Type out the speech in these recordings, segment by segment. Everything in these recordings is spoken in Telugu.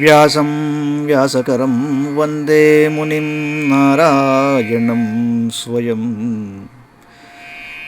వ్యాసం వ్యాసకరం వందే మునిం నారాయణం స్వయం.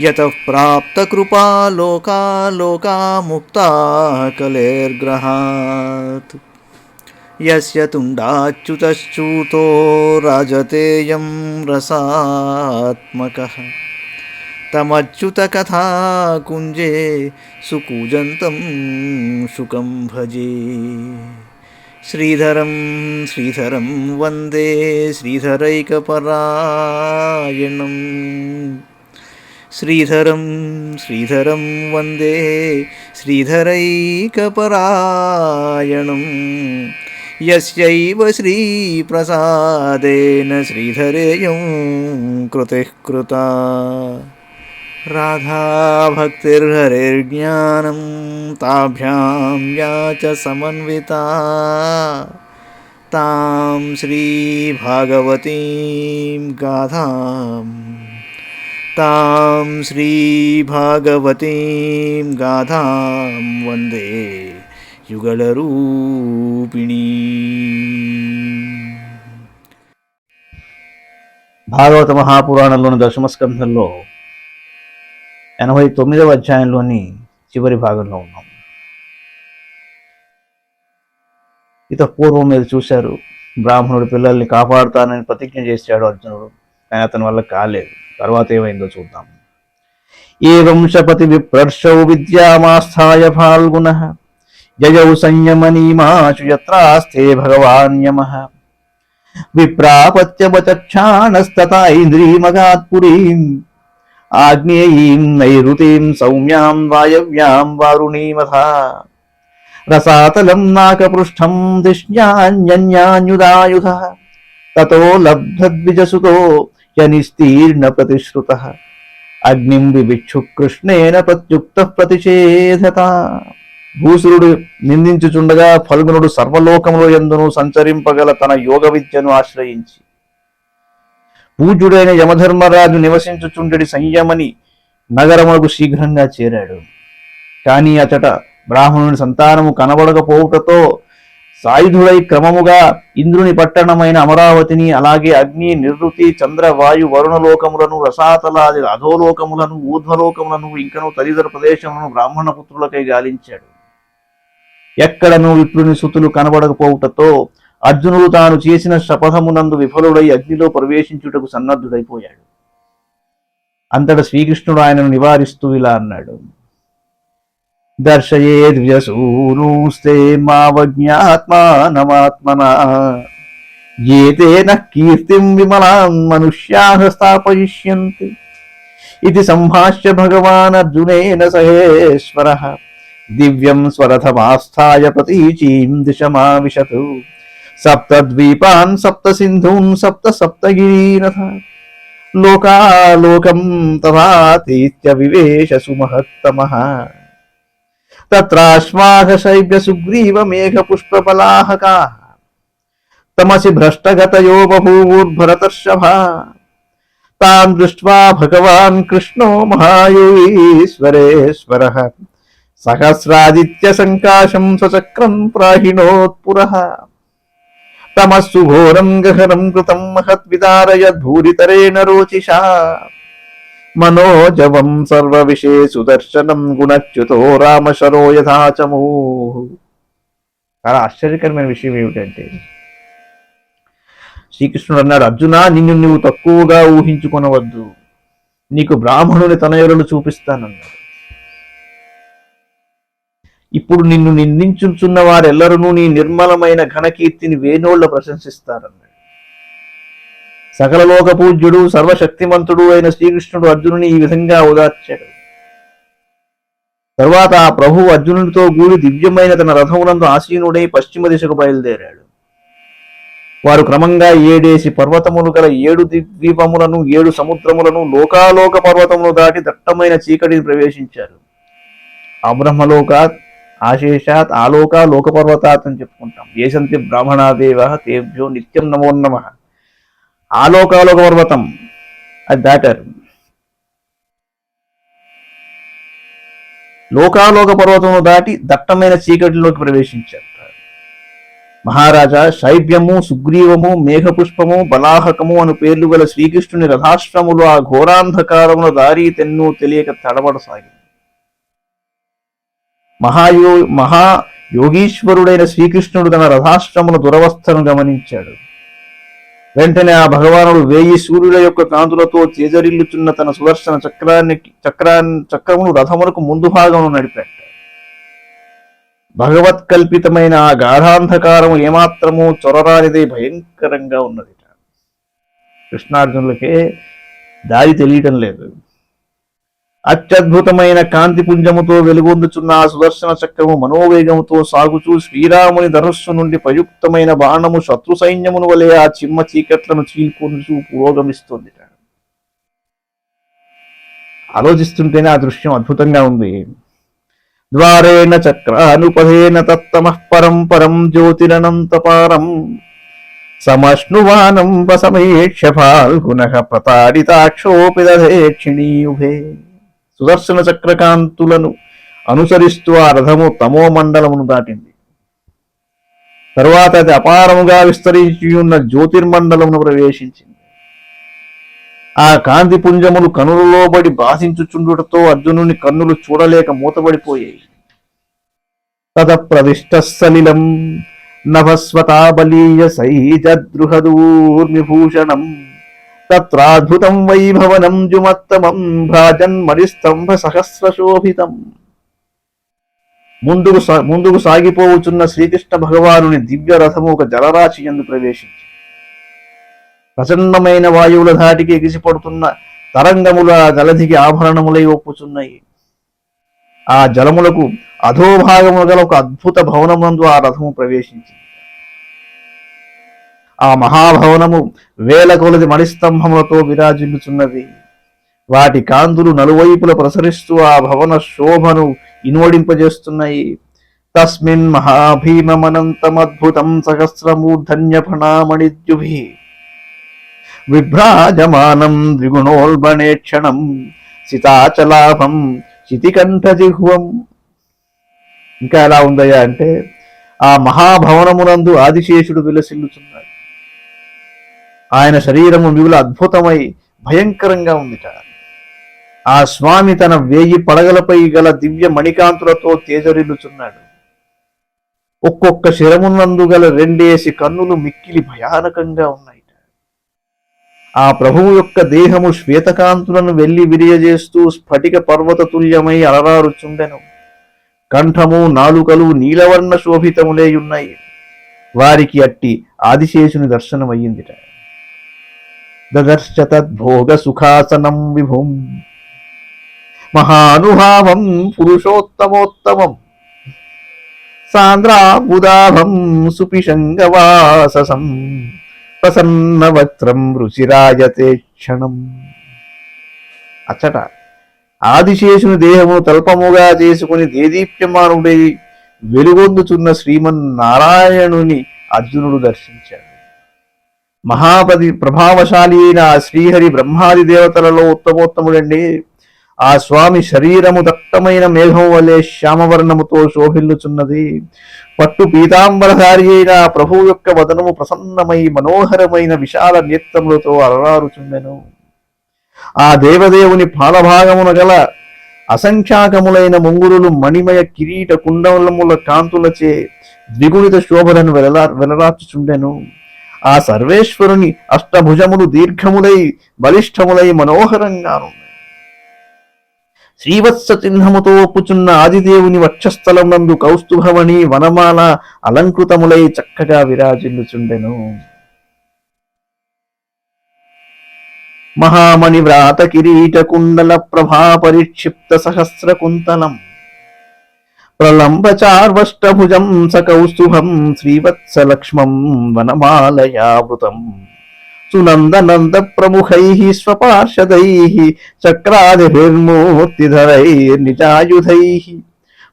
యతః ప్రాప్తకృపా లోకాముక్తా కలేర్గ్రహాత్. యస్య తుండాచ్యుతశ్చ్యుతో రాజతేయం రసాత్మకః. తమచ్యుతకథాకుంజే సుకూజంతం శుకం భజే. శ్రీధరం శ్రీధరం వందే శ్రీధరైకపరాయణం. శ్రీధరం శ్రీధరం వందే శ్రీధరైకపరాయణం. యస్యైవ శ్రీప్రసాదేన శ్రీధరేయం కృతిః కృతా. రాధాభక్తిర్హరిర్జ్ఞానం తాభ్యాం యా చ సమన్వితా. తాం శ్రీభాగవతీం గాథాం వందే యుగళరూపిణీ. భాగవత మహాపురాణంలోని దశమస్కంధంలో 89వ అధ్యాయంలోని చివరి భాగంలో ఉన్నాం. పూర్వం మీరు చూశారు, బ్రాహ్మణుడు పిల్లల్ని కాపాడుతానని ప్రతిజ్ఞ చేశాడు అర్జునుడు, కానీ అతని వల్ల కాలేదు. తర్వాత ఏమైందో చూద్దాం. ఏవం శపతి విప్రర్షౌ విద్యామాస్థాయ ఫాల్గుణః. జయౌ సంయమనీమాచు యత్రాస్తే భగవాన్ యమః. విప్రాపత్యవచక్షాణస్తతా ఇంద్రీమగాత్ పురీం. ఆగ్నేయీం నైరుతీం సౌమ్యాం వాయవ్యాం వారుణీమథ. రసాతలం నాకపృష్ఠం ధిష్ణ్యాన్యన్యాన్యుదాయుధః. తతో లబ్ధద్విజసుతో యనిస్తీర్ణ ప్రతిశ్రుతః. అగ్నిం వివిక్షు కృష్ణేన ప్రత్యుక్తః ప్రతిషేధత. భూసురుడు నిందించుచుండగా ఫల్గునుడు సర్వలోకముల యందును సంచరింపగల తన యోగ విద్యను ఆశ్రయించి పూజ్యుడైన యమధర్మరాజు నివసించుచుండెడి సంయమని నగరమునకు శీఘ్రంగా చేరాడు. కానీ అచట బ్రాహ్మణుని సంతానము కనబడకపోవుటతో సాయుధుడై క్రమముగా ఇంద్రుని పట్టణమైన అమరావతిని, అలాగే అగ్ని, నివృత్తి, చంద్ర, వాయు, వరుణలోకములను, రసాతలాది అధోలోకములను, ఊర్ధ్వలోకములను, ఇంకను తదితర ప్రదేశములను బ్రాహ్మణ పుత్రులకై గాలించాడు. ఎక్కడనూ విప్రుని సుతులు కనబడకపోవుటతో అర్జునుడు తాను చేసిన శపథమునందు విఫలుడై అగ్నిలో ప్రవేశించుటకు సన్నద్ధుడైపోయాడు. అంతట శ్రీకృష్ణుడు ఆయనను నివారిస్తూ ఇలా అన్నాడు. దర్శయేద్వ్యసూనూస్తే మావజ్ఞాత్మానమాత్మనా. ఏతేన కీర్తిం విమలాం మనుష్యాః స్థాపయిష్యంతి. ఇది సంభాష్య భగవాన్ అర్జునేన సహేశ్వరః. దివ్యం స్వరథమాస్థాయ ప్రతీచీం దిశమావిశతు. సప్తద్వీపాన్ సప్త సింధూన్ సప్త సప్తగిరీనథ. లోకాలోకం తథాతీత్య వివేశ సుమహత్తమః. తత్రాశ్వాఘశైభ్య సుగ్రీవ మేఘ పుష్పపలాహకాః. తమసి భ్రష్టగతయో బభూవుర్భరతర్షభ. తాన్ దృష్ట్వా భగవాన్ కృష్ణో మహాయోగీశ్వరేశ్వరః. సహస్రాదిత్య సంకాశం స్వచక్రం ప్రాహిణోత్పురః. తమస్సు ఘోరం గహనం కృతం మహద్విదారయద్భూరితరేణ రోచిషా. మనోజవం సర్వవిషే సుదర్శనం గుణచ్యుతో రామశరో యథాచమూ. చాలా ఆశ్చర్యకరమైన విషయం ఏమిటంటే, శ్రీకృష్ణుడు అన్నాడు, అర్జున, నిన్ను నువ్వు తక్కువగా ఊహించుకొనవద్దు. నీకు బ్రాహ్మణుని తనయులను చూపిస్తానన్నాడు. ఇప్పుడు నిన్ను నిందించుచున్న వారెల్లరూ నీ నిర్మలమైన ఘనకీర్తిని వేణోళ్ల ప్రశంసిస్తారన్నాడు. సకల లోక పూజ్యుడు, సర్వశక్తిమంతుడు అయిన శ్రీకృష్ణుడు అర్జునుని ఈ విధంగా ఓదార్చాడు. తరువాత ఆ ప్రభువు అర్జునుడితో కూడి దివ్యమైన తన రథమునందు ఆసీనుడై పశ్చిమ దిశకు బయలుదేరాడు. వారు క్రమంగా 7 పర్వతములు గల 7 ద్వీపములను, 7 సముద్రములను, లోకాలోక పర్వతములు దాటి దట్టమైన చీకటిని ప్రవేశించారు. అబ్రహ్మలోకాత్, ఆశేషాత్, ఆలోక లోకపర్వతాత్ అని చెప్పుకుంటాం. ఏసంతి బ్రాహ్మణాదేవ తేభ్యో నిత్యం నమో నమః. ఆలోకాలోక పర్వతం అది దాటారు. లోకాలోక పర్వతమును దాటి దట్టమైన చీకటిలోకి ప్రవేశించారు. మహారాజా, శైవ్యము, సుగ్రీవము, మేఘపుష్పము, బలాహకము అను పేర్లు గల శ్రీకృష్ణుని రథాశ్రములు ఆ ఘోరాంధకారముల దారి తెన్ను తెలియక తడబడసాగింది. మహాయోగీశ్వరుడైన శ్రీకృష్ణుడు తన రథాశ్రముల దురవస్థను గమనించాడు. వెంటనే ఆ భగవానుడు 1000 సూర్యుల యొక్క కాంతులతో తేజరిల్లుచున్న తన సుదర్శన చక్రమును రథమునకు ముందు భాగమును నడిపాడు. భగవత్కల్పితమైన ఆ గాఢాంధకారము ఏమాత్రము చొరరానిదే భయంకరంగా ఉన్నది. కృష్ణార్జునులకే దారి తెలియటం లేదు. అత్యద్భుతమైన కాంతి పుంజముతో వెలుగొందుచున్న ఆ సుదర్శన చక్రము మనోవేగముతో సాగుచూ శ్రీరాముని ధనుస్సు నుండి ప్రయుక్తమైన బాణము శత్రు సైన్యమును వలె ఆ చిమ్మ చీకట్లను చీల్కొంచూ పురోగమిస్తుంది. ఆలోచిస్తుంటేనే ఆ దృశ్యం అద్భుతంగా ఉంది. ద్వారేణ చక్రానుపథేన తత్తమః పరం పరం జ్యోతిరనంతపారం సమశ్నువానం వసమేక్ష ఫాల్గునః ప్రతాడితాక్షోపి దధేక్షిణీయుభే. సుదర్శన చక్రకాంతులను అనుసరిస్తూ ఆ రథము తమో మండలమును దాటింది. తరువాత అది అపారముగా విస్తరించి ఉన్న జ్యోతిర్మండలమును ప్రవేశించింది. ఆ కాంతి పుంజములు కనులలోబడి బాధించుచుండుటతో అర్జునుని కన్నులు చూడలేక మూతబడిపోయాయి. తద ప్రవిష్ట సలిలం నభస్వతాబలీయ సైజద్రుహదూర్మిభూషణం తత్రాద్భుతం వైభవనం జుమత్తమం భ్రాజన్మణిస్తంభ సహస్రశోభితం. ముందుకు సాగిపోవుచున్న శ్రీకృష్ణ భగవానుని దివ్య రథము ఒక జలరాశి యందు ప్రవేశించి ప్రచండమైన వాయువుల ధాటికి ఎగిసిపడుతున్న తరంగముల జలధికి ఆభరణములై ఒప్పుచున్నాయి. ఆ జలములకు అధోభాగములు గల ఒక అద్భుత భవనమందు ఆ రథము ప్రవేశించింది. ఆ మహాభవనము వేల కొలది మణిస్తంభములతో విరాజిల్లుచున్నది. వాటి కాంతులు నలువైపుల ప్రసరిస్తూ ఆ భవన శోభను ఇనువడింపజేస్తున్నాయి. తస్మిన్ మహాభీమమనంతమద్భుతం సహస్రమూర్ధన్య ఫణామణిద్యుభి విభ్రాజమానం ద్విగుణోల్బణేక్షణం సితాచలాభం శితికంఠజిహ్వం. ఇంకా ఎలా ఉందయ్యా అంటే, ఆ మహాభవనమునందు ఆదిశేషుడు విలసిల్లుచున్నాడు. ఆయన శరీరము మిగుల అద్భుతమై భయంకరంగా ఉందిట. ఆ స్వామి తన 1000 పడగలపై గల దివ్య మణికాంతులతో తేజరిల్లుచున్నాడు. ఒక్కొక్క శిరమునందు గల 2 కన్నులు మిక్కిలి భయానకంగా ఉన్నాయి. ఆ ప్రభువు యొక్క దేహము శ్వేతకాంతులను వెళ్లి విరియజేస్తూ స్ఫటిక పర్వత తుల్యమై అలరారుచుండెను. కంఠము నాలుకలు నీలవర్ణ శోభితములే ఉన్నాయి. వారికి అట్టి ఆదిశేషుని దర్శనమయ్యిందిట. దదర్శ తద్భోగ సుఖాసనం విభుం మహానుభావం పురుషోత్తమోత్తమం సాంద్రాబుదాభం సుపిశంగవాససం ప్రసన్నవక్త్రం రుచిరాయతే క్షణం. అచ్చట ఆదిశేషుని దేహము తల్పముగా చేసుకుని దేదీప్యమానుడై వెలుగొందుచున్న శ్రీమన్నారాయణుని అర్జునుడు దర్శించాడు. ప్రభావశాలి అయిన ఆ శ్రీహరి బ్రహ్మాది దేవతలలో ఉత్తమోత్తముడండి. ఆ స్వామి శరీరము దట్టమైన మేఘం వలె శ్యామవర్ణముతో శోభిల్లుచున్నది. పట్టు పీతాంబరధారి అయిన ప్రభువు యొక్క వదనము ప్రసన్నమై మనోహరమైన విశాల నేత్రములతో అలరారుచుండెను. ఆ దేవదేవుని పాలభాగమున గల అసంఖ్యాకములైన ముంగురులు మణిమయ కిరీట కుండలముల కాంతులచే ద్విగుణిత శోభలను వెలరాచుచుండెను. ఆ సర్వేశ్వరుని అష్టభుజములు దీర్ఘములై బలిష్టములై మనోహరంగాను. శ్రీవత్స చిహ్నముతో ఒప్పుచున్న ఆదిదేవుని వక్షస్థలం నందు కౌస్తుభమణి వనమాల అలంకృతములై చక్కగా విరాజిల్లుచుండెను. మహామణి వ్రాత కిరీట కుండల ప్రభా పరిక్షిప్త సహస్ర కుంతలం ప్రలంబచార్వష్టభుజం సకౌస్తుభం శ్రీవత్సలక్ష్మం వనమాలయావృతం సునందనంద ప్రముఖైః స్వపార్షదైః చక్రాదిభిర్మూర్తిధరైర్నిజాయుధైః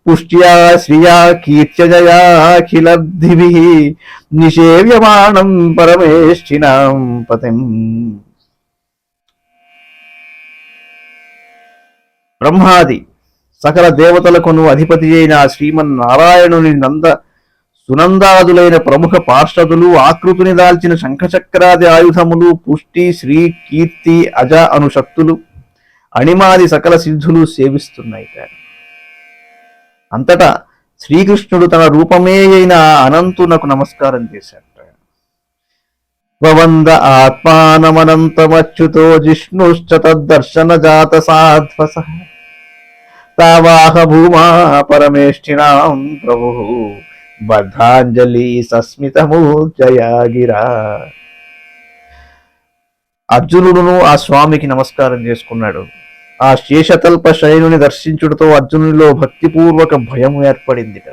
పుష్ట్యా శ్రియా కీర్త్యజయాఖిలబ్ధిభిః నిషేవ్యమానం పరమేష్ఠినాం పతిం. బ్రహ్మాది సకల దేవతలకును అధిపతి అయిన శ్రీమన్నారాయణుని నంద సునందాదులైన ప్రముఖ పార్షదులు, ఆకృతిని దాల్చిన శంఖచక్రాది ఆయుధములు, పుష్టి, శ్రీ, కీర్తి, అజ అను శక్తులు, అణిమాది సకల సిద్ధులు సేవిస్తున్నాయి. అంతటా శ్రీకృష్ణుడు తన రూపమే అయిన అనంతునకు నమస్కారం చేశాడు. వవంద ఆత్మానమనంతమచ్యుతో జిష్ణుశ్చ తద్దర్శన జాత సాధ్వస తావాహ భూమా పరమేష్ఠినాం ప్రభు బద్ధాంజలి సస్మితమూర్జయాగిరా. అర్జునుడును ఆ స్వామికి నమస్కారం చేసుకున్నాడు. ఆ శేషతల్ప శయనుని దర్శించుటతో అర్జునునిలో భక్తిపూర్వక భయం ఏర్పడిందిట.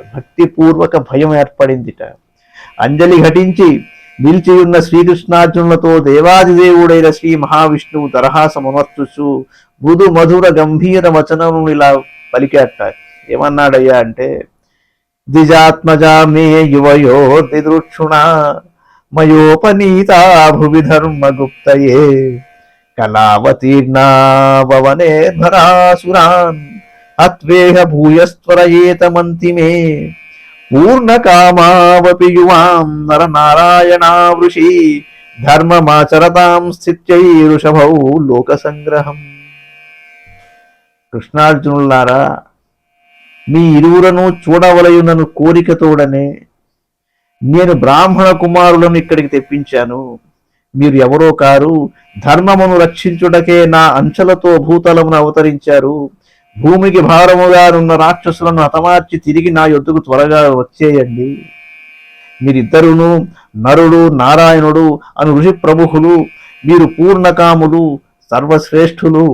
అంజలి ఘటించి నిలిచియున్న శ్రీకృష్ణార్జునులతో దేవాదిదేవుడైన శ్రీ మహావిష్ణువు దరహాసమునర్చుచు మృదు మధుర గంభీర వచనము ఇలా పలికేట. ఏమన్నాడయ్యా అంటే, ద్విజాత్మజా మే యువయో దిదృక్షుణ మయోపనీతా భువి ధర్మగుప్తయే కళావతీర్ణా భవనేర్భరాసురాన్ అత్వేహ భూయస్త్వరయేతమంతి మే పూర్ణకామావపి యువాం నరనారాయణా వృషి ధర్మమాచరతాం స్థిత్యైరుషభౌ లోక సంగ్రహం. కృష్ణార్జునులారా, మీ ఇరువులను చూడవలయునను కోరికతోడనే నేను బ్రాహ్మణ కుమారులను ఇక్కడికి తెప్పించాను. మీరు ఎవరో కారు, ధర్మమును రక్షించుటకే నా అంచెలతో భూతలమును అవతరించారు. భూమికి భారముగా ఉన్న రాక్షసులను హతమార్చి తిరిగి నా యొద్దకు త్వరగా వచ్చేయండి. మీరిద్దరును నరుడు నారాయణుడు అను ఋషి ప్రముఖులు. మీరు పూర్ణకాములు, సర్వశ్రేష్ఠులు.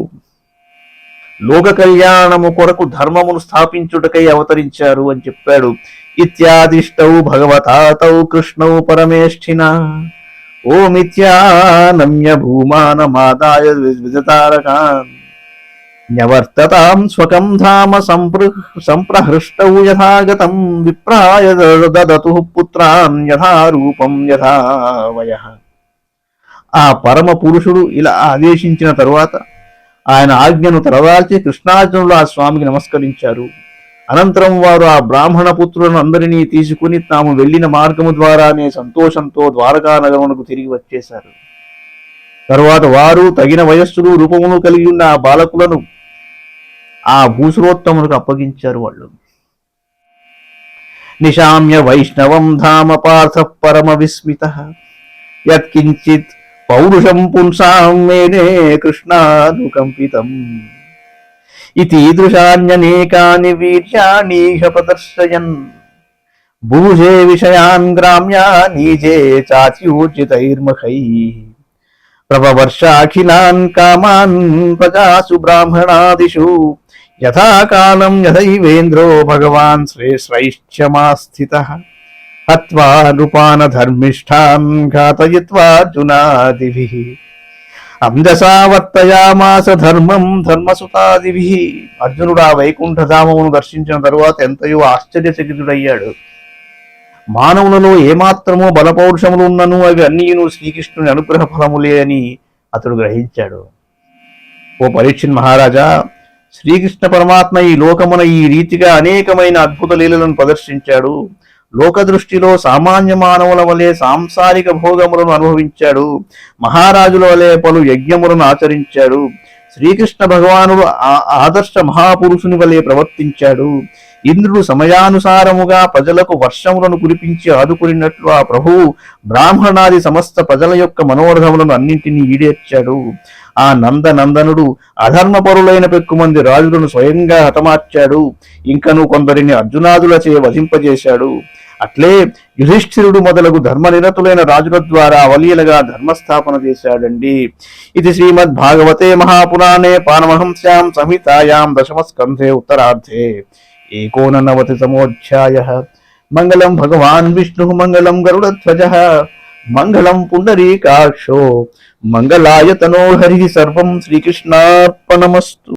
లోక కళ్యాణము కొరకు ధర్మమును స్థాపించుటకై అవతరించారు అని చెప్పాడు. ఇత్యాదిష్టౌ భగవతాతౌ కృష్ణౌ పరమేష్ఠిన ఓమిత్యానమ్య భూమానమాదాయ విజతారకాన్ న్యవర్తతాం స్వకం ధామ సంప్రహృష్టౌ యథాగతం విప్రాయ దదతు పుత్రాన్ యథారూపం యథావయః. ఆ పరమ పురుషుడు ఇలా ఆదేశించిన తరువాత ఆయన ఆజ్ఞను తరవాల్చి కృష్ణార్జునులు ఆ స్వామికి నమస్కరించారు. అనంతరం వారు ఆ బ్రాహ్మణ పుత్రులను అందరినీ తీసుకుని తాము వెళ్లిన మార్గము ద్వారానే సంతోషంతో ద్వారకా నగరమునకు తిరిగి వచ్చేశారు. తరువాత వారు తగిన వయస్సులు రూపమును కలిగి ఉన్న ఆ బాలకులను ఆ భూసురోత్తములకు అప్పగించారు. వాళ్ళు నిశామ్య వైష్ణవం ధామ పార్థ పరమ విస్మిత యత్కించిత్ పౌరుషం పుంసాం మేనే కృష్ణానుకంపితం ఇతీదృశాన్యనేకాని వీర్యాణీహ ప్రదర్శయన్ భూజే విషయాన్ గ్రామ్యా నీజే చాచ్యూర్జితైర్మఖైః ప్రభవర్షాఖిలాన్ కామాన్ ప్రజాసు బ్రాహ్మణాదిషు యథాకాలం యథైవేంద్రో భగవాన్ శ్రేష్ఠమాస్థితః హత్వా నృపాన ధర్మిష్ఠాన్ ఘాతయిత్వార్జునాదిభిః అంజసా వర్తయామాస ధర్మం ధర్మసుతాదిభిః. అర్జునుడు ఆ వైకుంఠధామమును దర్శించిన తరువాత ఎంతయో ఆశ్చర్యచకితుడయ్యాడు. మానవులలో ఏమాత్రమో బలపౌరుషములు ఉన్నను అవి అన్నీను శ్రీకృష్ణుని అనుగ్రహ ఫలములే అని అతడు గ్రహించాడు. ఓ పరీక్షిత్ మహారాజా, శ్రీకృష్ణ పరమాత్మ ఈ లోకమున ఈ రీతిగా అనేకమైన అద్భుత లీలలను ప్రదర్శించాడు. లోక దృష్టిలో సామాన్య మానవుల వలె సాంసారిక భోగములను అనుభవించాడు. మహారాజుల వలె పలు యజ్ఞములను ఆచరించాడు. శ్రీకృష్ణ భగవానుడు ఆదర్శ మహాపురుషుని వలె ప్రవర్తించాడు. ఇంద్రుడు సమయానుసారముగా ప్రజలకు వర్షములను కురిపించి ఆదుకున్నట్లు ఆ ప్రభువు బ్రాహ్మణాది సమస్త ప్రజల యొక్క మనోరథములను అన్నింటినీ ఈడేర్చాడు. ఆ నందనందనుడు అధర్మపరులైన పెక్కుమంది రాజులను స్వయంగా హతమార్చాడు. ఇంకను కొందరిని అర్జునాదులచే వధింపజేశాడు. అట్లే యుధిష్ఠిరుడు మొదలగు ధర్మనిరతులైన రాజుల ద్వారా అవలీలగా ధర్మస్థాపన చేశాడండి. ఇది శ్రీమద్ భాగవతే మహాపురాణే పారమహంస్యాం సంహితాయాం దశమస్కంధే ఉత్తరార్ధే 89తమోऽధ్యాయः. మంగళం భగవాన్ విష్ణు మంగళం గరుడధ్వజः మంగళం పుండరీకాక్షో మంగళాయతనో హరి. సర్వం శ్రీకృష్ణార్పణమస్తు.